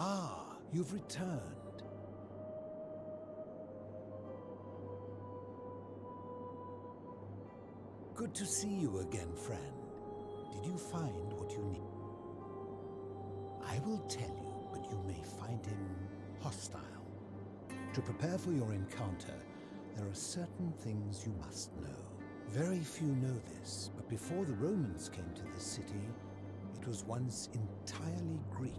Ah, you've returned. Good to see you again, friend. Did you find what you need? I will tell you, but you may find him hostile. To prepare for your encounter, there are certain things you must know. Very few know this, but before the Romans came to this city, it was once entirely Greek.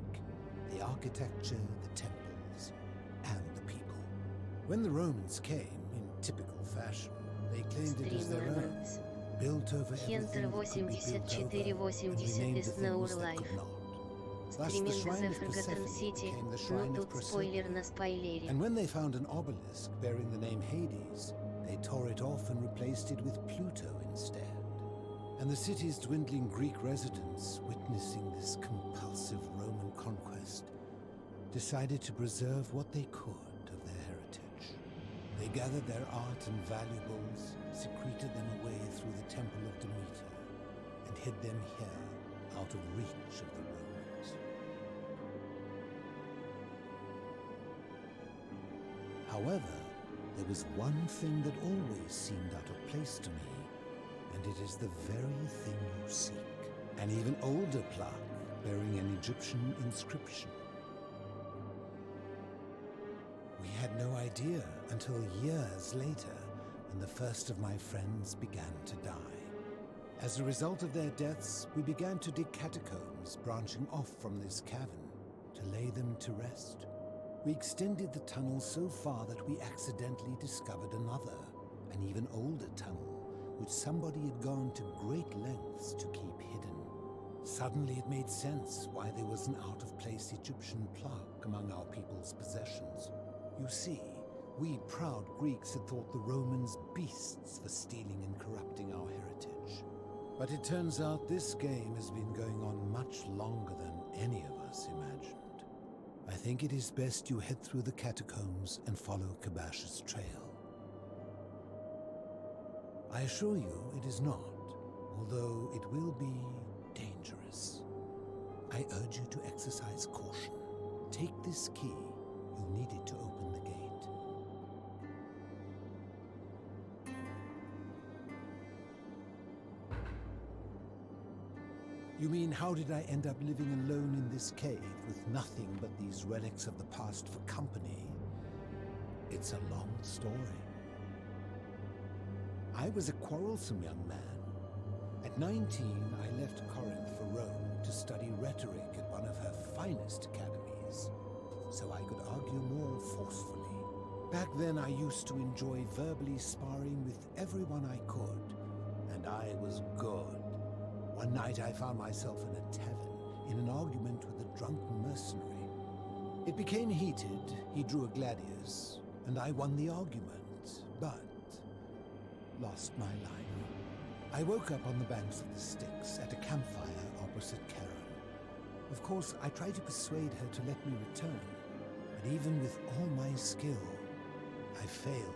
The architecture, the temples, and the people. When the Romans came, in typical fashion, they claimed it as their own, built over everything that could be built over, and renamed the things that could not. Thus the shrine of Persephone became the shrine of Proserpine. And when they found an obelisk bearing the name Hades, they tore it off and replaced it with Pluto instead. And the city's dwindling Greek residents, witnessing this compulsive Roman conquest, decided to preserve what they could of their heritage. They gathered their art and valuables, secreted them away through the Temple of Demeter, and hid them here, out of reach of the Romans. However, there was one thing that always seemed out of place to me, and it is the very thing you seek. An even older plaque bearing an Egyptian inscription. We had no idea until years later when the first of my friends began to die. As a result of their deaths, we began to dig catacombs branching off from this cavern to lay them to rest. We extended the tunnel so far that we accidentally discovered another, an even older tunnel, which somebody had gone to great lengths to keep hidden. Suddenly it made sense why there was an out-of-place Egyptian plaque among our people's possessions. You see, we proud Greeks had thought the Romans beasts for stealing and corrupting our heritage. But it turns out this game has been going on much longer than any of us imagined. I think it is best you head through the catacombs and follow Kabash's trail. I assure you it is not, although it will be dangerous. I urge you to exercise caution. Take this key. You'll need it to open the gate. You mean, how did I end up living alone in this cave with nothing but these relics of the past for company? It's a long story. I was a quarrelsome young man. At 19, I left Corinth for Rome to study rhetoric at one of her finest academies, so I could argue more forcefully. Back then, I used to enjoy verbally sparring with everyone I could, and I was good. One night I found myself in a tavern, in an argument with a drunk mercenary. It became heated, he drew a gladius, and I won the argument, but lost my life. I woke up on the banks of the Styx at a campfire opposite Charon. Of course, I tried to persuade her to let me return, but even with all my skill, I failed.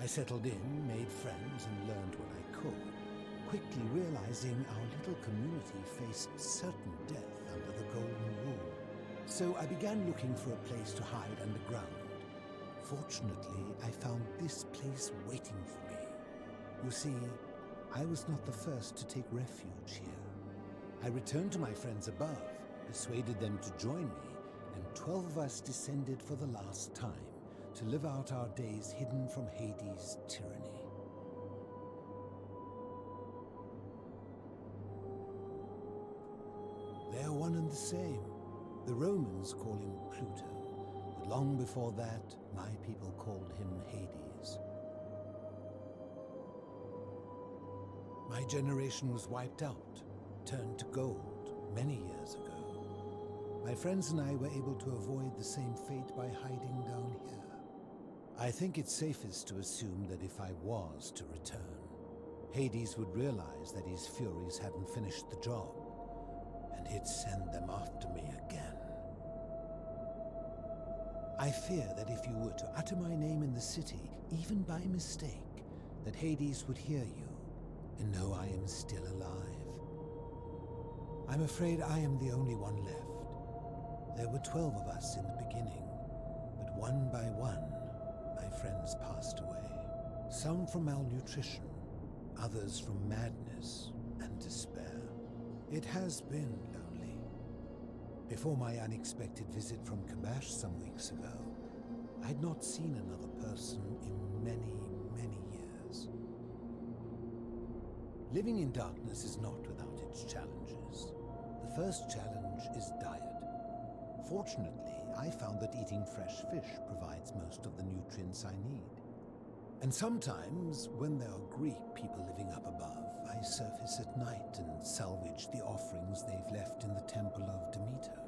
I settled in, made friends, and learned what I could, quickly realizing our little community faced certain death under the Golden Rule. So I began looking for a place to hide underground. Fortunately, I found this place waiting for me. You see, I was not the first to take refuge here. I returned to my friends above, persuaded them to join me, and 12 of us descended for the last time to live out our days hidden from Hades' tyranny. They are one and the same. The Romans call him Pluto, but long before that, my people called him Hades. My generation was wiped out, turned to gold, many years ago. My friends and I were able to avoid the same fate by hiding down here. I think it's safest to assume that if I was to return, Hades would realize that his furies hadn't finished the job, and he'd send them after me again. I fear that if you were to utter my name in the city, even by mistake, that Hades would hear you and know I am still alive. I'm afraid I am the only one left. There were 12 of us in the beginning, but one by one, my friends passed away. Some from malnutrition, others from madness and despair. It has been lonely. Before my unexpected visit from Kamash some weeks ago, I'd not seen another person in many, many years. Living in darkness is not without its challenges. The first challenge is diet. Fortunately, I found that eating fresh fish provides most of the nutrients I need. And sometimes, when there are Greek people living up above, I surface at night and salvage the offerings they've left in the temple of Demeter.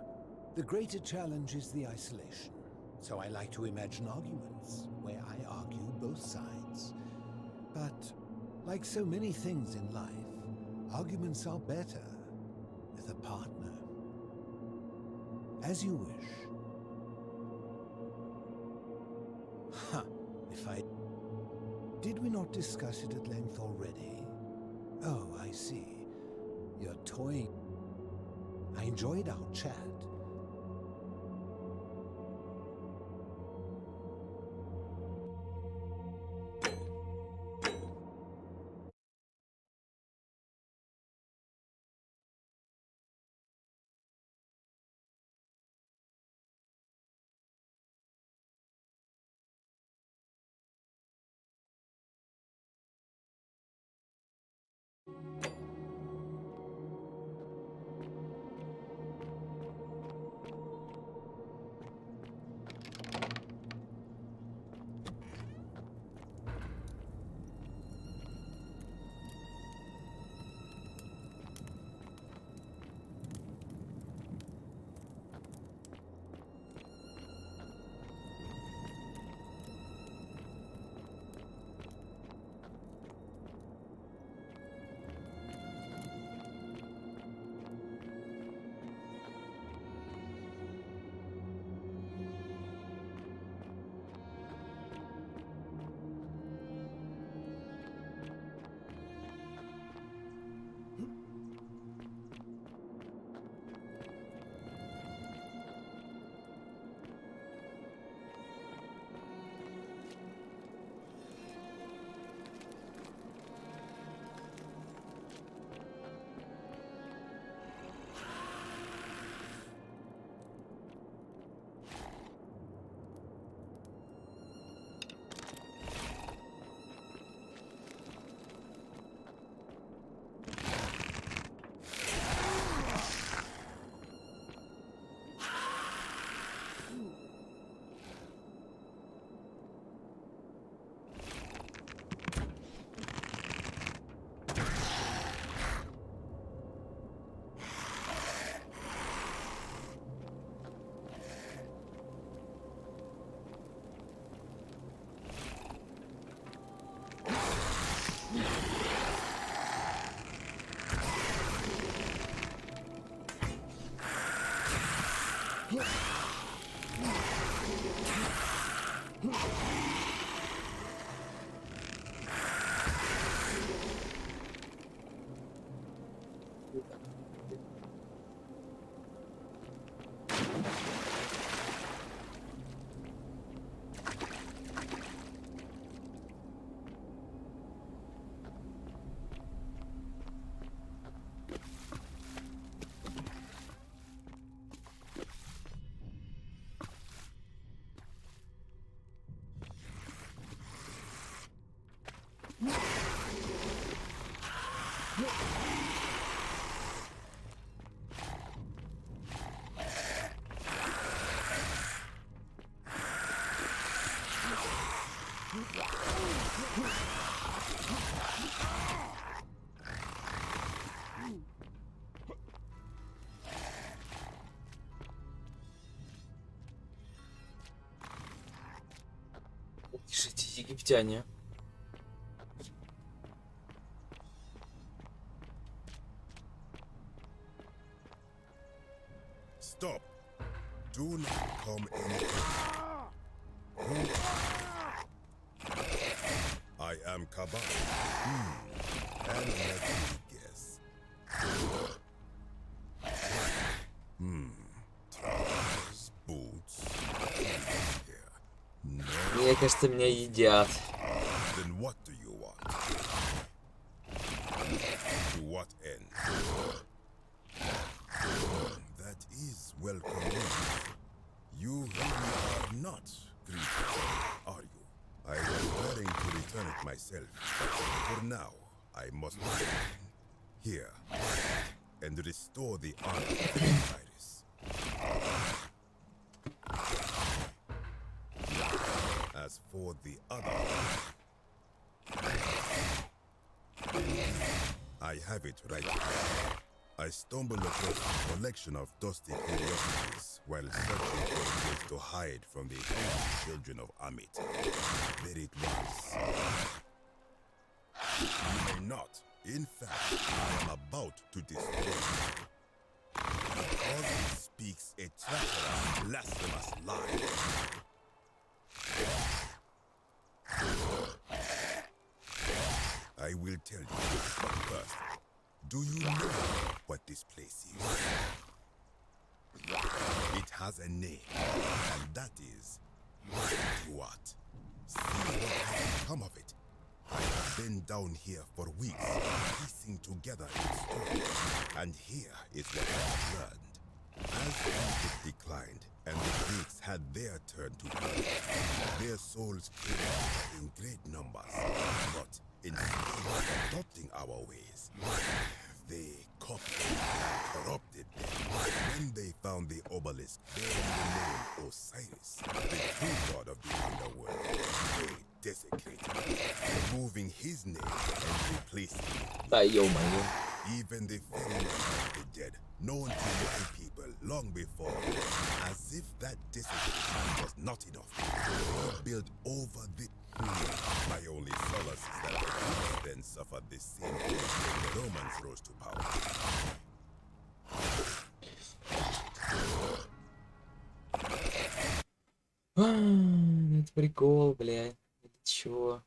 The greater challenge is the isolation. So I like to imagine arguments, where I argue both sides. But, like so many things in life, arguments are better with a partner. As you wish. Huh, if I... Did we not discuss it at length already? Oh, I see. You're toying. I enjoyed our chat. Пишите, египтяне. Stop. Do not come in. I am Kabal. And let me guess. Мне кажется, меня едят. Then what do you want? To what end? That is welcome news. You really are not greedy, are you? I was planning to return it myself, but for now, I must remain here and restore the honor of Osiris. As for the other, I have it right here. I stumbled across a collection of dusty curiosities while searching for a place to hide from the hungry children of Amit. There it was. You may not. In fact, I am about to destroy it. Because it speaks a treacherous, blasphemous lie. I will tell you, but first, do you know what this place is? It has a name, and that is what? See what has become of it. I have been down here for weeks, piecing together its story, and here is what I have learned. As Egypt declined, and the Greeks had their turn to come, their souls came in great numbers, but instead of adopting our ways, they copied and corrupted them. When they found the obelisk bearing the name Osiris, the true god of the underworld, they desecrated it, removing his name and replacing it. Да ё-моё. Even the very name of the dead, known to my people long before, as if that desecration was not enough, they built over the... My only solace is that the Greeks then suffered the same fate when the Romans rose to power. Это прикол, блядь. Это чё?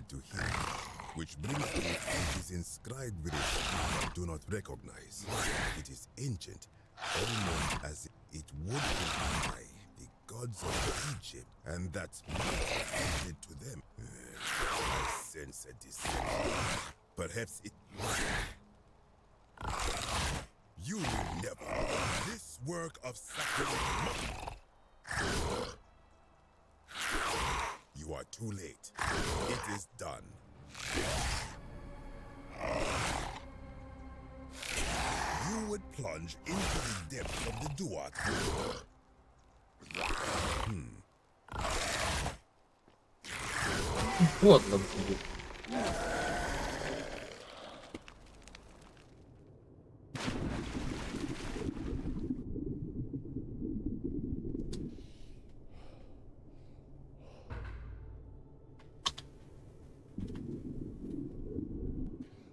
To hear, which brings me, it is inscribed with a sigil I do not recognize. It is ancient, almost as it would imply the gods of Egypt, and that's what did to them. I sense a deception. Perhaps it... You will never. This work of sacrilege. You are too late. It is done. You would plunge into the depths of the Duat. Вот там будет.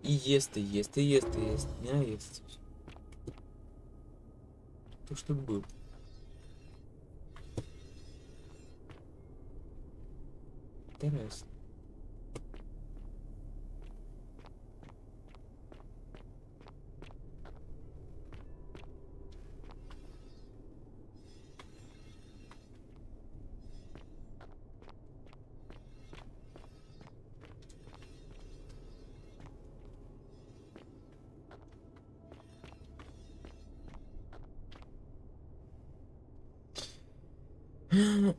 И ест, и ест, и ест, и ест. Не ест. То, что был. Интересно. R.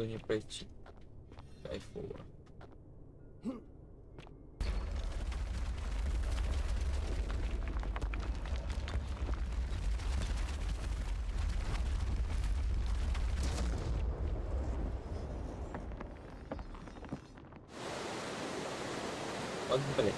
походу не пройти. Кайфово. Вот, блин.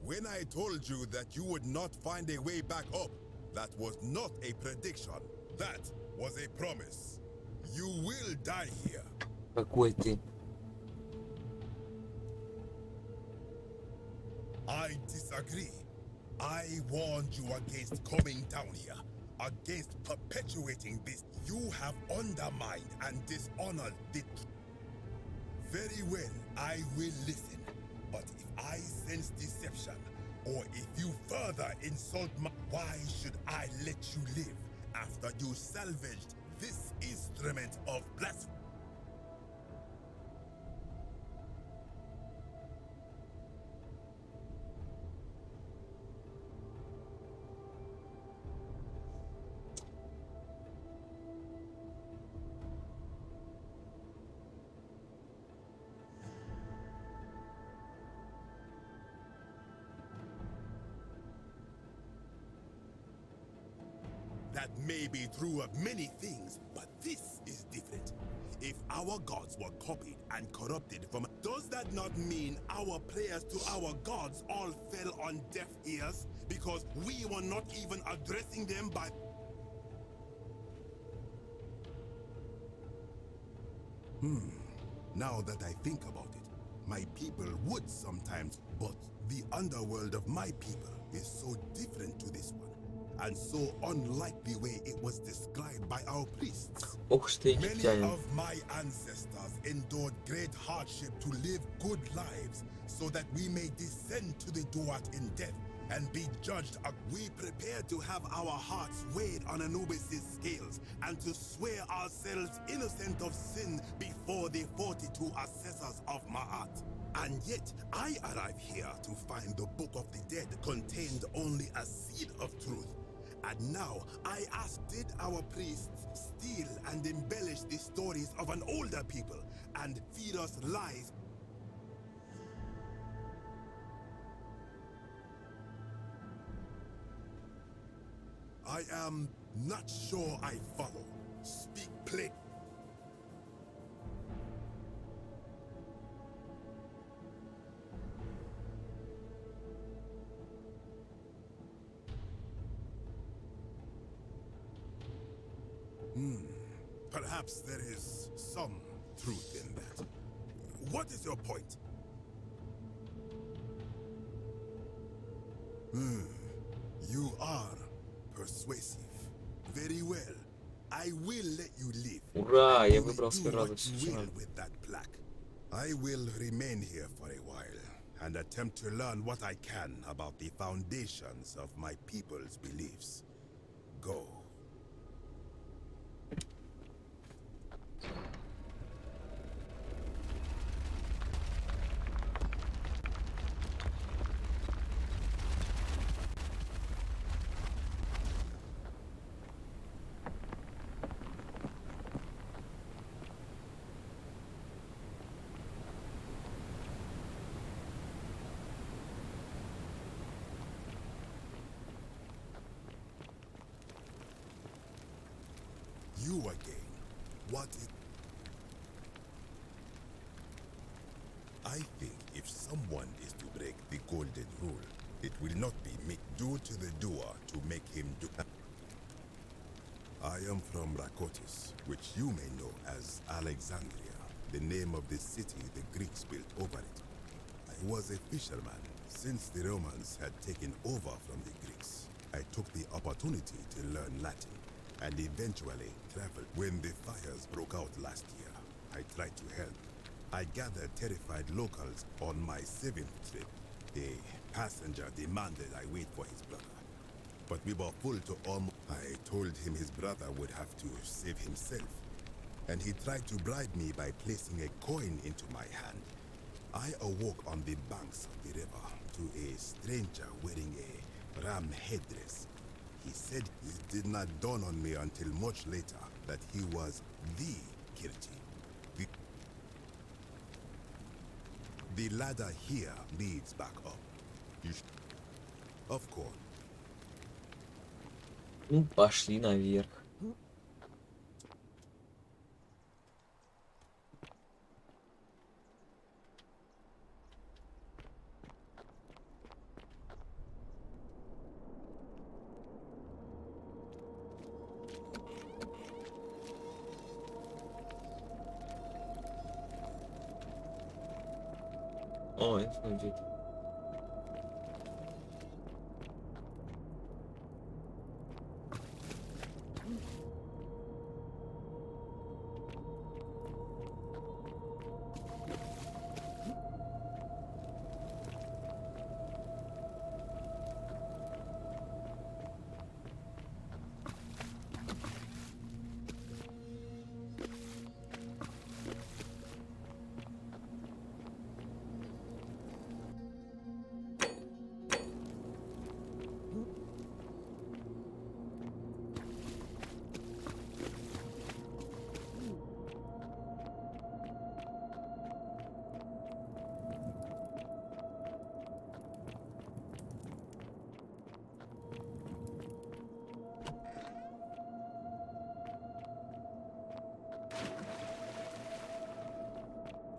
When I told you that you would not find a way back up, that was not a prediction. That was a promise. You will die here. Какой ты? I disagree. I warned you against coming down here, against perpetuating this. You have undermined and dishonored the... Very well, I will listen. But if I sense deception, or if you further insult my... Why should I let you live after you salvaged this instrument of blasphemy? That may be true of many things, but this is different. If our gods were copied and corrupted from... Does that not mean our prayers to our gods all fell on deaf ears? Because we were not even addressing them by... Now that I think about it, my people would sometimes, but the underworld of my people is so different to this one. And so unlike the way it was described by our priests. Ох уж ты, Many египтянин. of my ancestors endured great hardship to live good lives so that we may descend to the Duat in death and be judged. We prepared to have our hearts weighed on Anubis' scales and to swear ourselves innocent of sin before the 42 assessors of Ma'at. And yet, I arrive here to find the Book of the Dead contained only a seed of truth. And now, I ask, did our priests steal and embellish the stories of an older people and feed us lies? I am not sure I follow. Speak plain. Perhaps there is some truth in that. What is your point? You are persuasive. Very well. I will let you live. Ура, я You may выбрал do свой what радость. you will with that plaque. I will remain here for a while and attempt to learn what I can about the foundations of my people's beliefs. Go. You again. What is... I think if someone is to break the golden rule, it will not be me. Due to the doer to make him do. I am from Rakotis, which you may know as Alexandria, the name of the city the Greeks built over it. I was a fisherman since the Romans had taken over from the Greeks. I took the opportunity to learn Latin and eventually traveled. When the fires broke out last year, I tried to help. I gathered terrified locals on my 7th trip. The passenger demanded I wait for his brother. But we were full to almost. I told him his brother would have to save himself. And he tried to bribe me by placing a coin into my hand. I awoke on the banks of the river to a stranger wearing a ram headdress. He said it did not dawn on me until much later that he was the Kirti. The ladder here leads back up. Of course. Ну, пошли наверх. О, это смотри.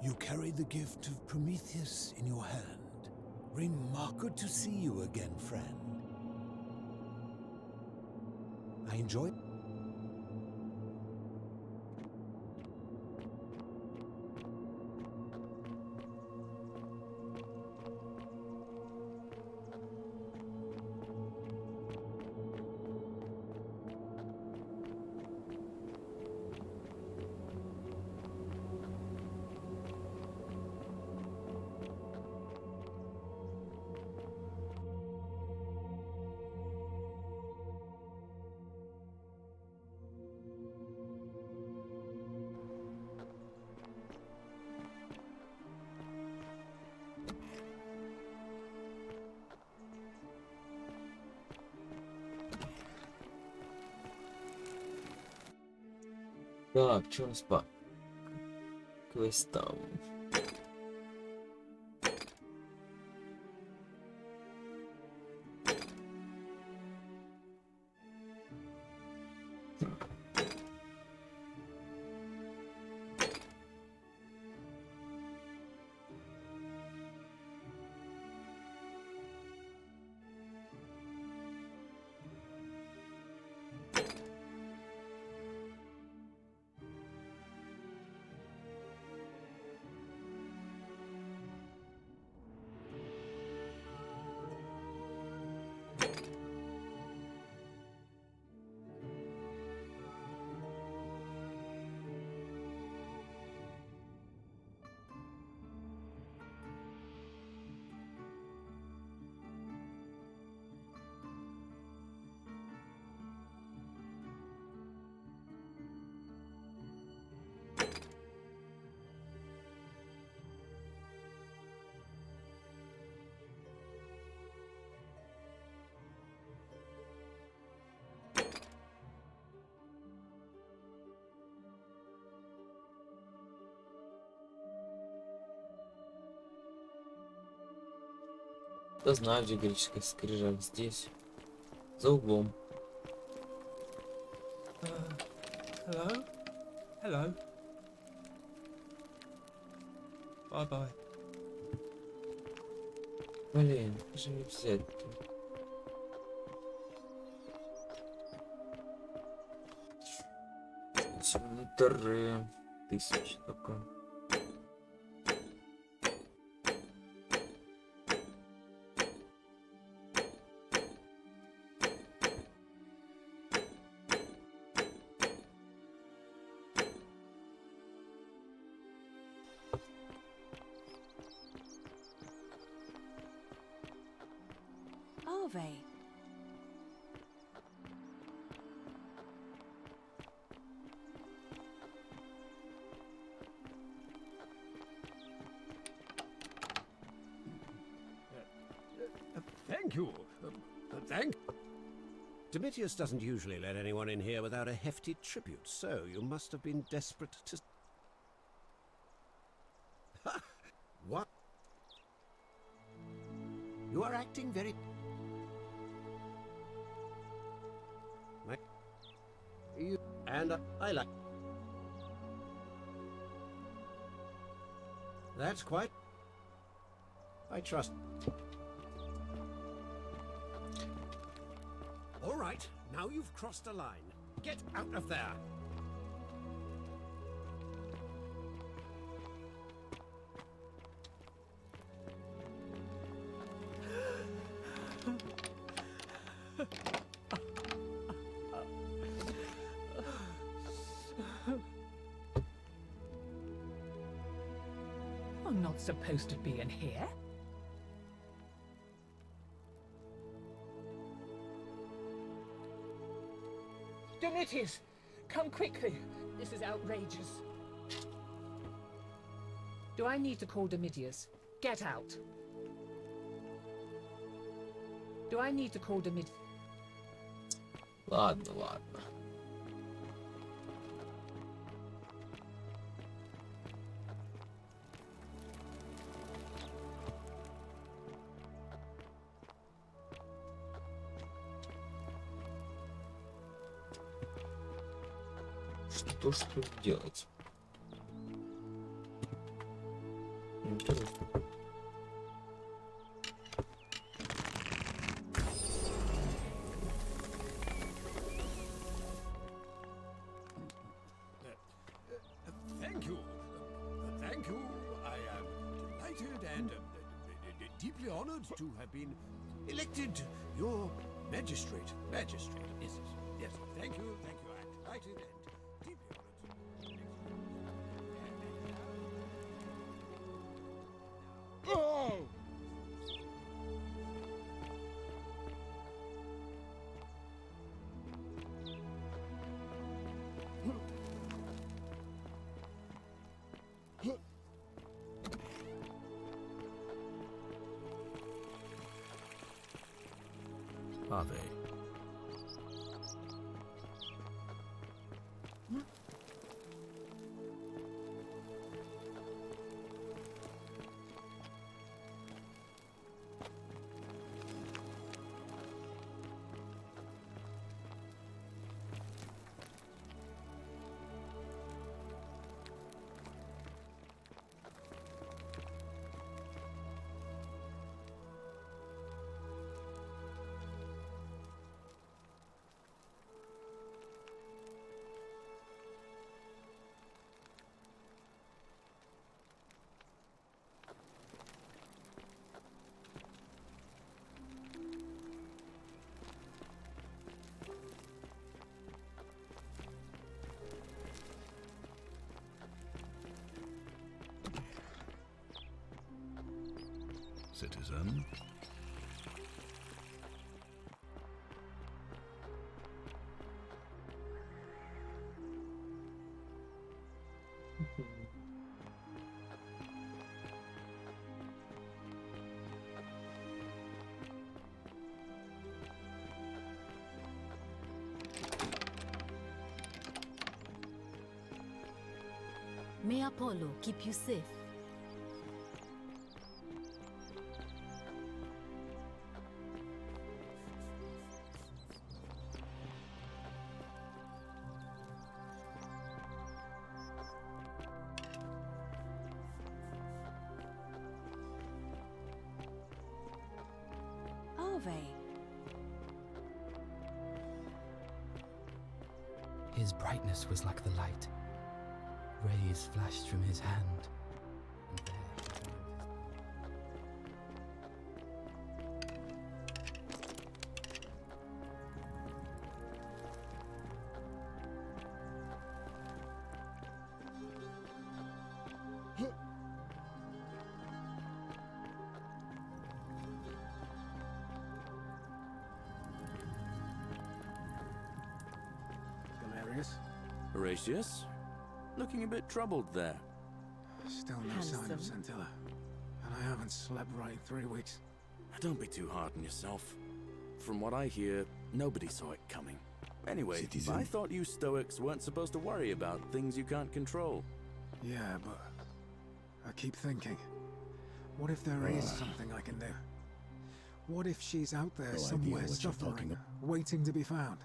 You carry the gift of Prometheus in your hand. Remarkable to see you again, friend. I enjoy. Так, что у нас по квестам? Я знаю, где греческая скрижаль. Здесь. За углом. Hello? Hello? Bye-bye. Блин, как же мне взять-то? 1500 такое. Are they? Thank you. Domitius doesn't usually let anyone in here without a hefty tribute, so you must have been desperate to... What? You are acting very... And I like... That's quite... I trust... All right, now you've crossed a line. Get out of there! I'm not supposed to be in here. Domitius, come quickly. This is outrageous. Do I need to call Domitius? Get out. Do I need to call Domitius? Ладно, ладно. Что ж тут делать? Интересно. Thank you. Thank you. I am delighted and deeply honored to have been elected your magistrate. Magistrate, yes. Yes, thank you. Thank you. I am delighted and deeply honored. Oh! Are they? Citizen. May Apollo keep you safe. Are they? His brightness was like the light. Rays flashed from his hand, and there Galerius? Horatius? Looking a bit troubled there. Still no sign of Scintilla. And I haven't slept right in 3 weeks. Don't be too hard on yourself. From what I hear, nobody saw it coming. Anyway, Citizen. I thought you Stoics weren't supposed to worry about things you can't control. Yeah, but I keep thinking, what if there is something I can do? What if she's out there No idea somewhere what you're talking suffering, about. waiting to be found?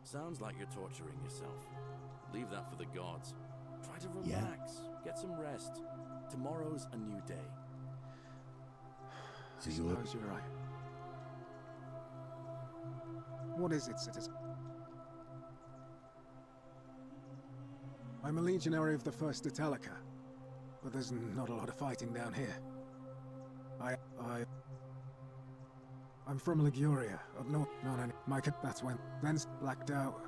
Sounds like you're torturing yourself. Leave that for the gods. Try to Yeah. relax, get some rest. Tomorrow's a new day. See I you. suppose you're right. What is it, citizen? I'm a legionary of the First Italica, but there's not a lot of fighting down here. I'm from Liguria, up north. Not any. That's when. Then's blacked out.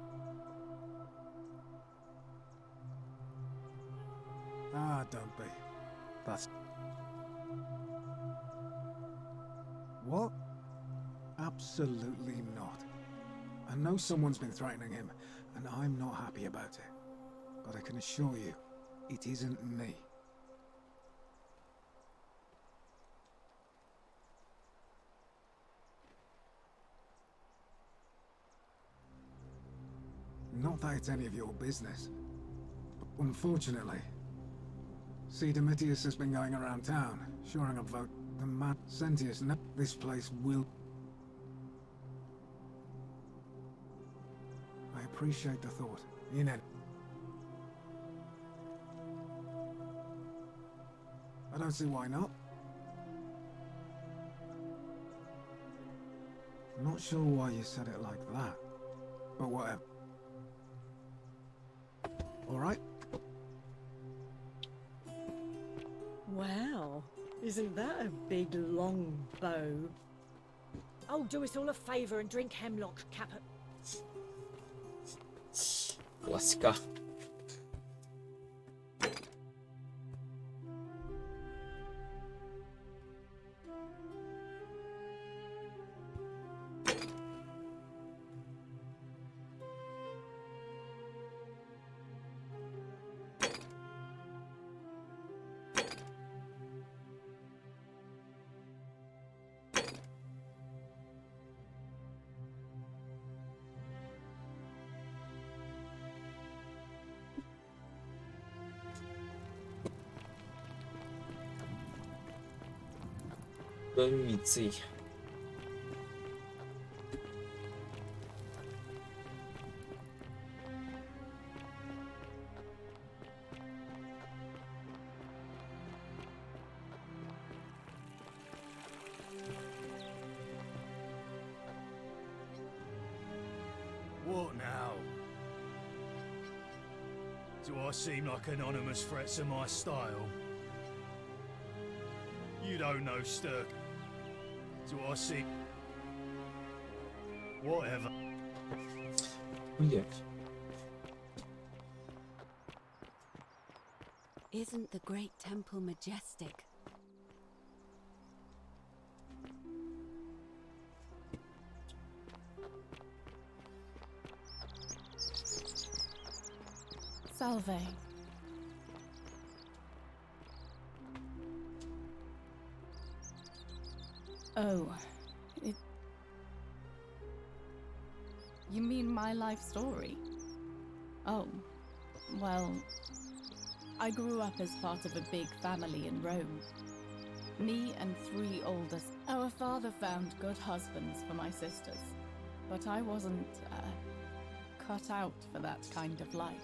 Ah, don't be. That's. What? Absolutely not. I know someone's been threatening him, and I'm not happy about it. But I can assure you, it isn't me. Not that it's any of your business. But unfortunately, see, Domitius has been going around town, shoring up vote. The man Sentius, this place will. I appreciate the thought. You know. I don't see why not. I'm not sure why you said it like that, but whatever. All right. Wow, isn't that a big long bow? Oh, do us all a favour and drink hemlock, Captain. Łaska. Micy. What now? Do I seem like anonymous threats of my style? You don't know Sturk. Do I see? Whatever. Ujek. Isn't the great temple majestic? Salve. Oh, you mean my life story? Oh, well, I grew up as part of a big family in Rome. Me and 3 oldest. Our father found good husbands for my sisters, but I wasn't cut out for that kind of life.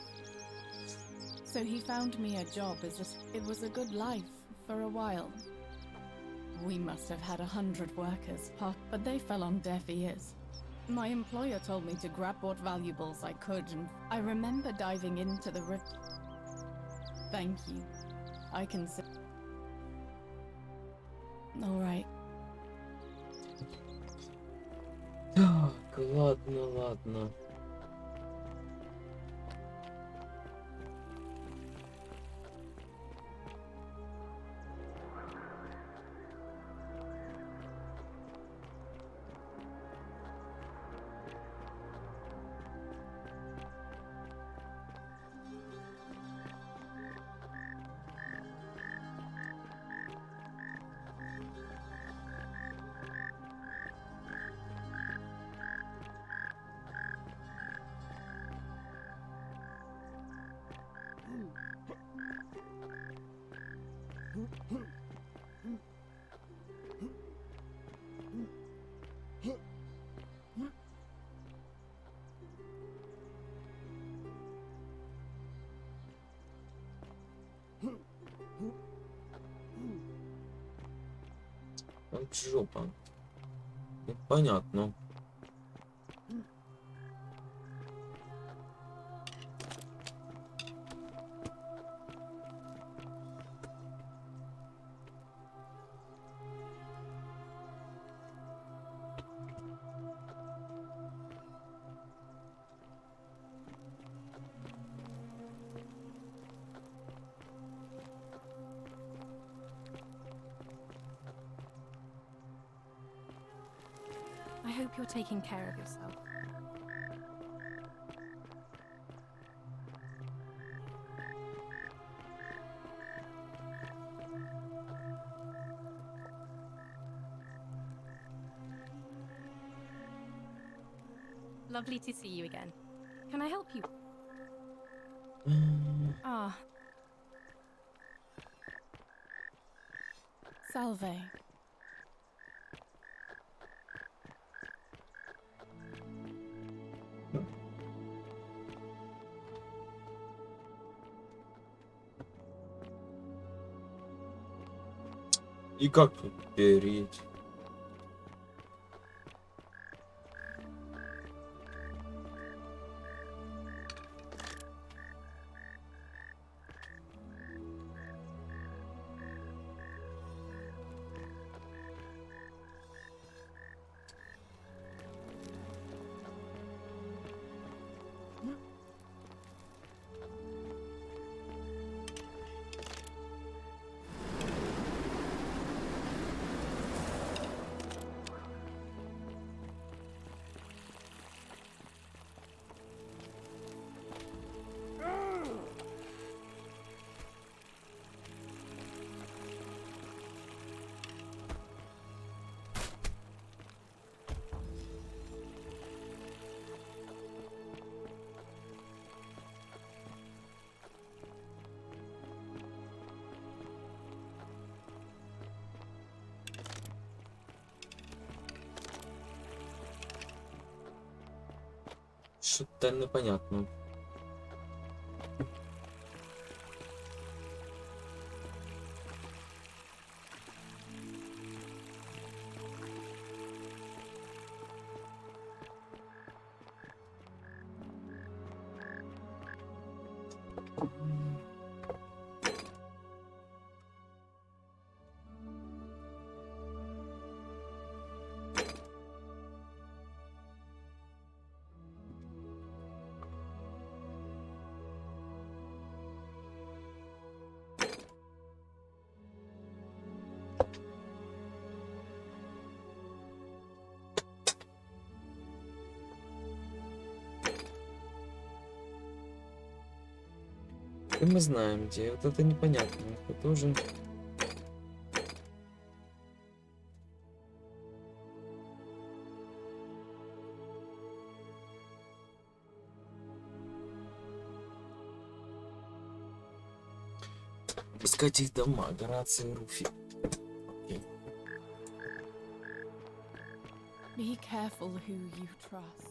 So he found me a job it was a good life for a while. We must have had 100 workers, but they fell on deaf ears. My employer told me to grab what valuables I could, and I remember diving into the river. Thank you. I can see. All right. Так, ладно, ладно. Вот жопа. Понятно. I hope you're taking care of yourself. Lovely to see you again. Can I help you? Ah. Salve. И как тут переть? Что-то непонятно. И мы знаем, где. Вот это непонятно. Это тоже... Искать их дома. Горация и Руфи. Окей. Be careful who you trust.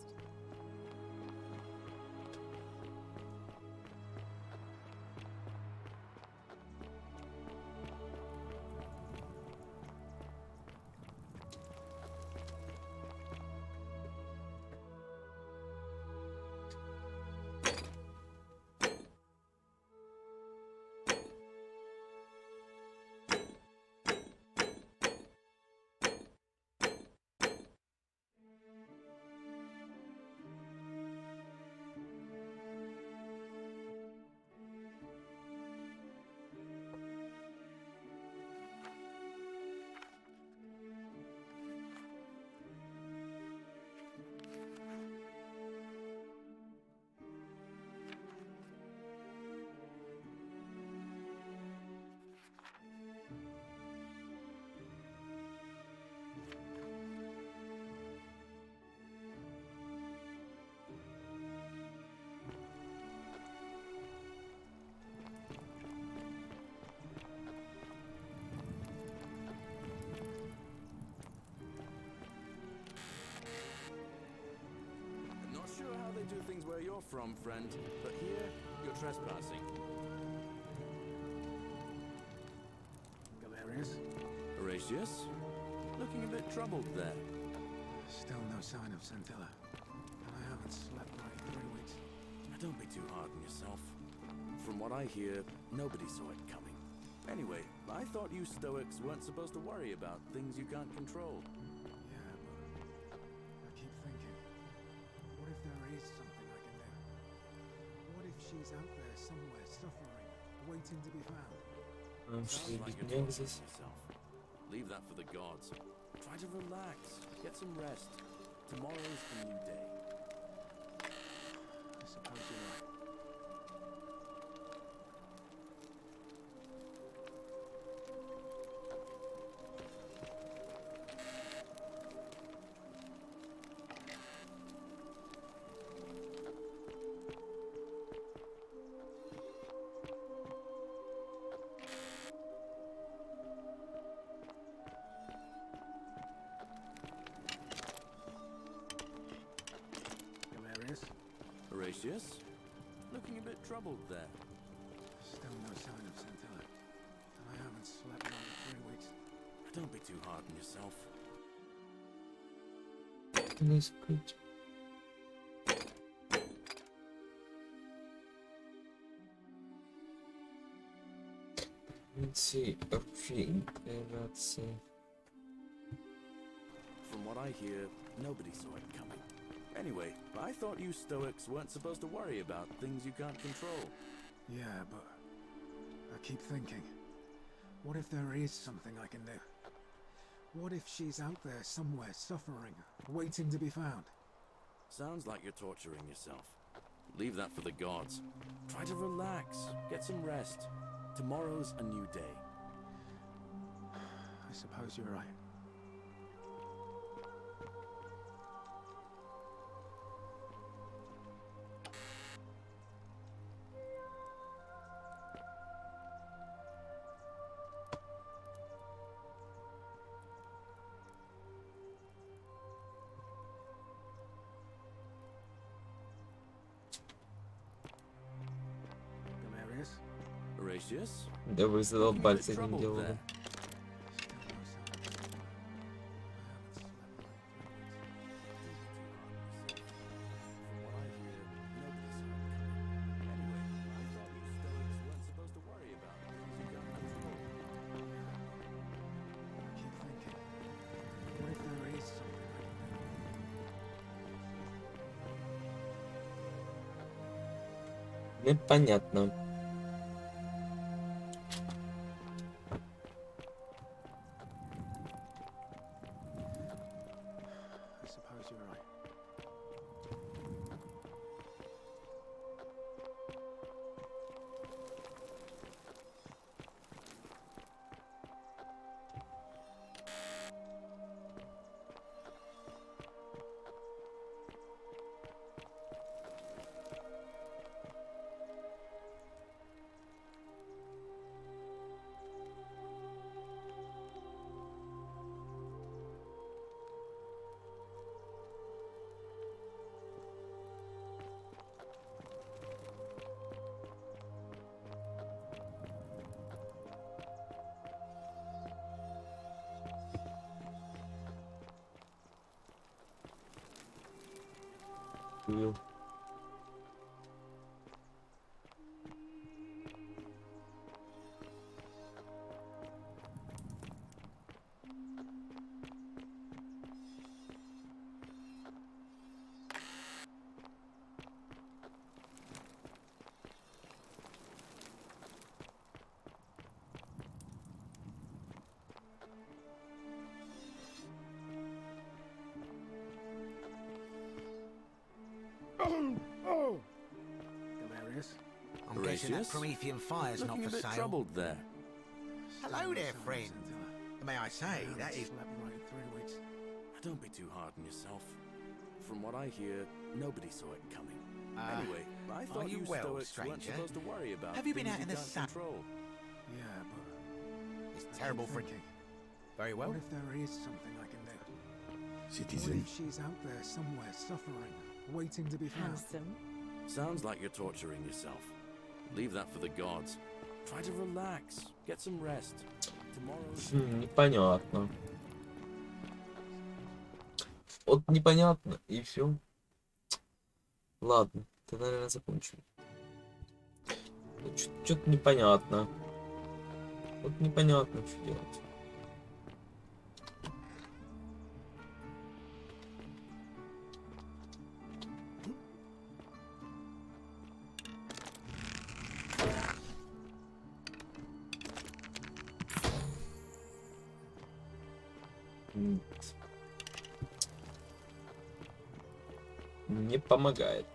do things where you're from, friend, but here, you're trespassing. Galerius? Horatius? Looking a bit troubled there. Still no sign of Centilla. And I haven't slept for like 3 weeks. Don't be too hard on yourself. From what I hear, nobody saw it coming. Anyway, I thought you Stoics weren't supposed to worry about things you can't control. Yeah, but I keep thinking, what if there is something I can do? What if she's out there somewhere suffering, waiting to be found? Sounds like you're torturing yourself. Leave that for the gods. Try to relax, get some rest. Tomorrow's a new day. I suppose you're right. Horatius? Looking a bit troubled there. Still no sign of Centilla. And I haven't slept in over 3 weeks. Don't be too hard on yourself. Nice creature. Let's see, let's see. From what I hear, nobody saw it coming. Anyway, I thought you Stoics weren't supposed to worry about things you can't control. Yeah, but I keep thinking, what if there is something I can do? What if she's out there somewhere suffering, waiting to be found? Sounds like you're torturing yourself. Leave that for the gods. Try to relax, get some rest. Tomorrow's a new day. I suppose you're right. Horatius? Да вызывал пальцы не делал. Непонятно. Will. Galerius? I'm guessing that Promethean fire's not Looking for a bit sale. troubled there. Hello there, friend. May I say, that is... Don't be too hard on yourself. From what I hear, nobody saw it coming. Anyway, I thought are you you well, Stoics weren't stranger? supposed to worry about Have you been things out in the can't sun? control. Yeah, but... It's terrible for... Very well. What if there is something I can do? Citizen. What if she's out there somewhere suffering, waiting to be found. Handsome. Sounds like you're torturing yourself. Leave that for the gods. Try to relax. Get some rest. Tomorrow's... Непонятно. Вот непонятно, и все. Ладно, ты, наверное, закончу. Что-то непонятно. Вот непонятно, что делать. Не помогает.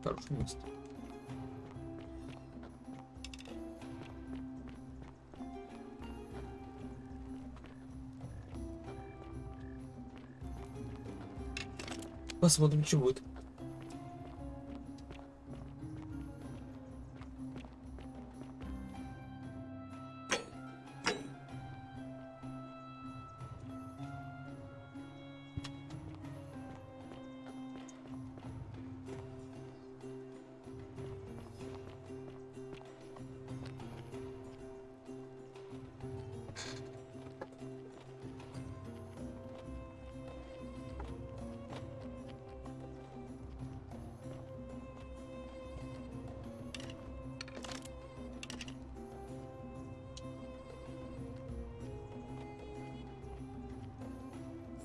Хорошее место. Посмотрим, что будет.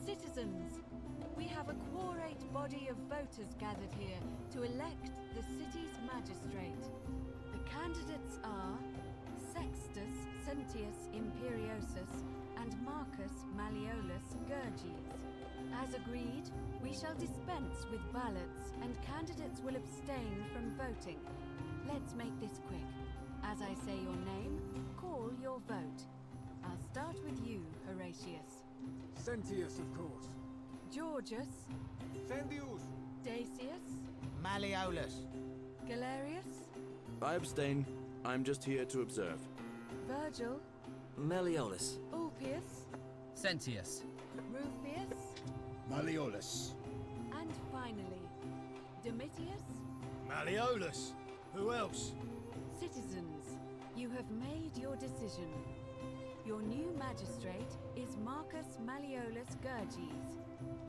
Citizens, we have a quorate body of voters gathered here to elect the city's magistrate. The candidates are Sextus Sentius Imperiosus and Marcus Malleolus Gurges. As agreed, we shall dispense with ballots and candidates will abstain from voting. Let's make this quick. As I say your name, call your vote. I'll start with you, Horatius. Sentius, of course. Georgius. Sendius. Dacius. Malleolus. Galerius. I abstain. I'm just here to observe. Virgil. Malleolus. Ulpius. Sentius. Rufius. Malleolus. And finally, Domitius. Malleolus. Who else? Citizens, you have made your decision. Your new magistrate is Marcus Malleolus Gurges.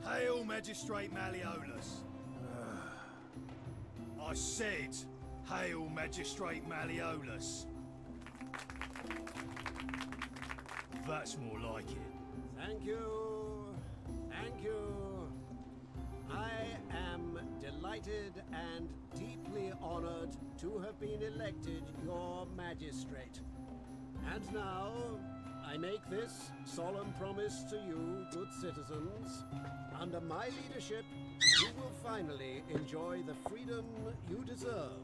Hail, Magistrate Malleolus. I said, hail, Magistrate Malleolus. That's more like it. Thank you. Thank you. I am delighted and deeply honored to have been elected your magistrate. And now, I make this solemn promise to you, good citizens. Under my leadership, you will finally enjoy the freedom you deserve.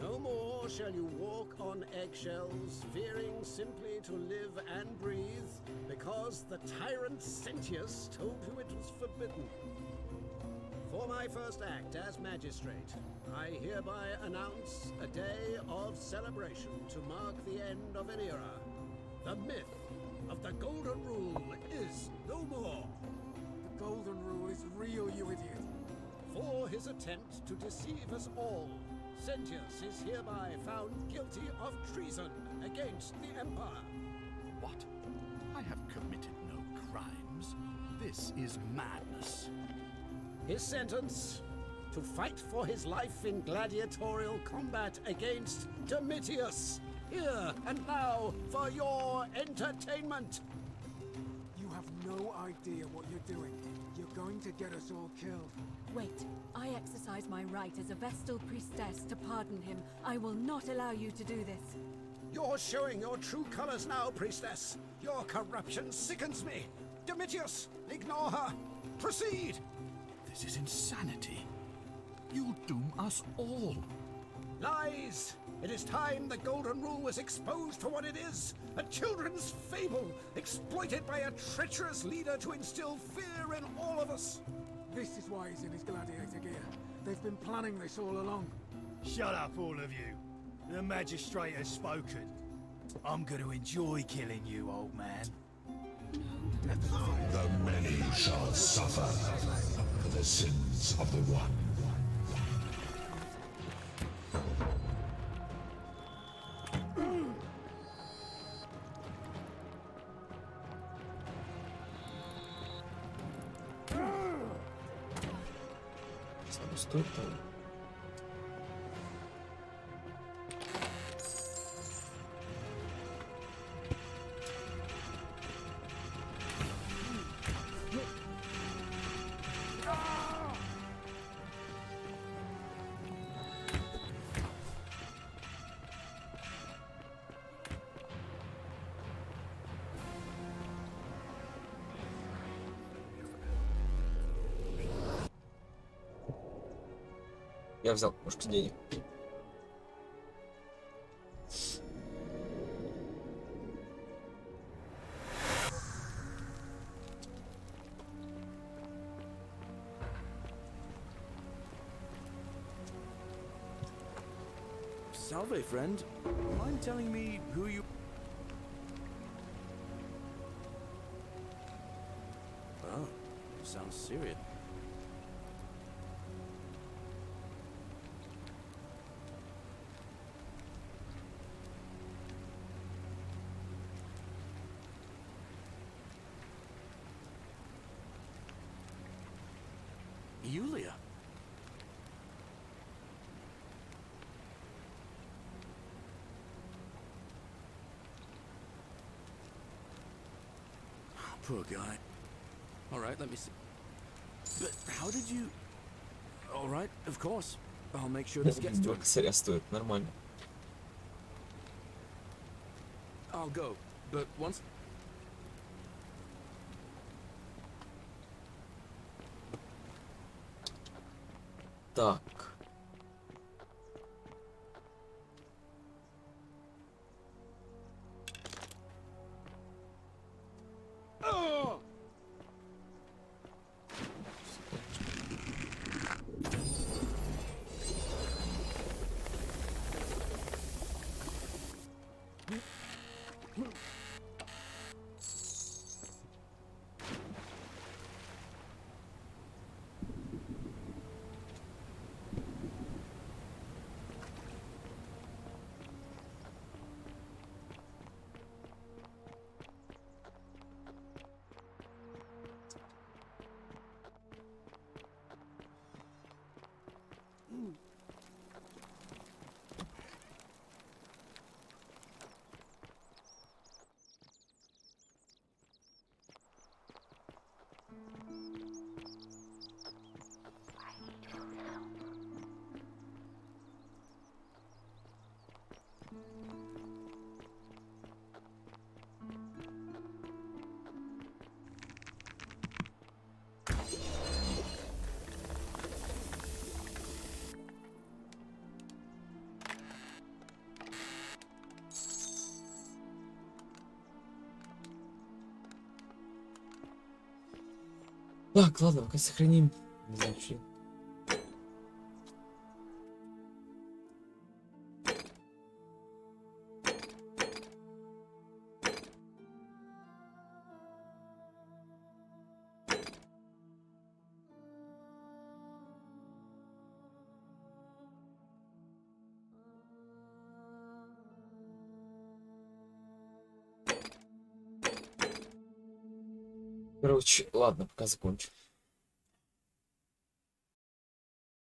No more shall you walk on eggshells, fearing simply to live and breathe, because the tyrant Sentius told you it was forbidden. For my first act as magistrate, I hereby announce a day of celebration to mark the end of an era. The myth of the Golden Rule is no more. The Golden Rule is real, you idiot. his attempt to deceive us all. Sentius is hereby found guilty of treason against the Empire. What? I have committed no crimes. This is madness. His sentence: to fight for his life in gladiatorial combat against Domitius. Here and now for your entertainment. You have no idea what you're doing. You're going to get us all killed. Wait, I exercise my right as a Vestal priestess to pardon him. I will not allow you to do this. You're showing your true colors now, priestess. Your corruption sickens me. Domitius, ignore her. Proceed. This is insanity. You'll doom us all. Lies! It is time the Golden Rule was exposed for what it is. A children's fable, exploited by a treacherous leader to instill fear in all of us. This is why he's in his gladiator gear. They've been planning this all along. Shut up, all of you. The magistrate has spoken. I'm going to enjoy killing you, old man. The many shall suffer for the sins of the one. Что это? Я взял немножко денег. Salve, friend. Mind telling me who you... Oh, sounds serious. Yulia. Poor guy. All right, let me see. But how did you... All right, of course. I'll make sure this gets to him. Косаря стоит, нормально. I'll go, but once... Так. Так, ладно, пока сохраним. Не знаю, что. Короче, ладно, пока закончу.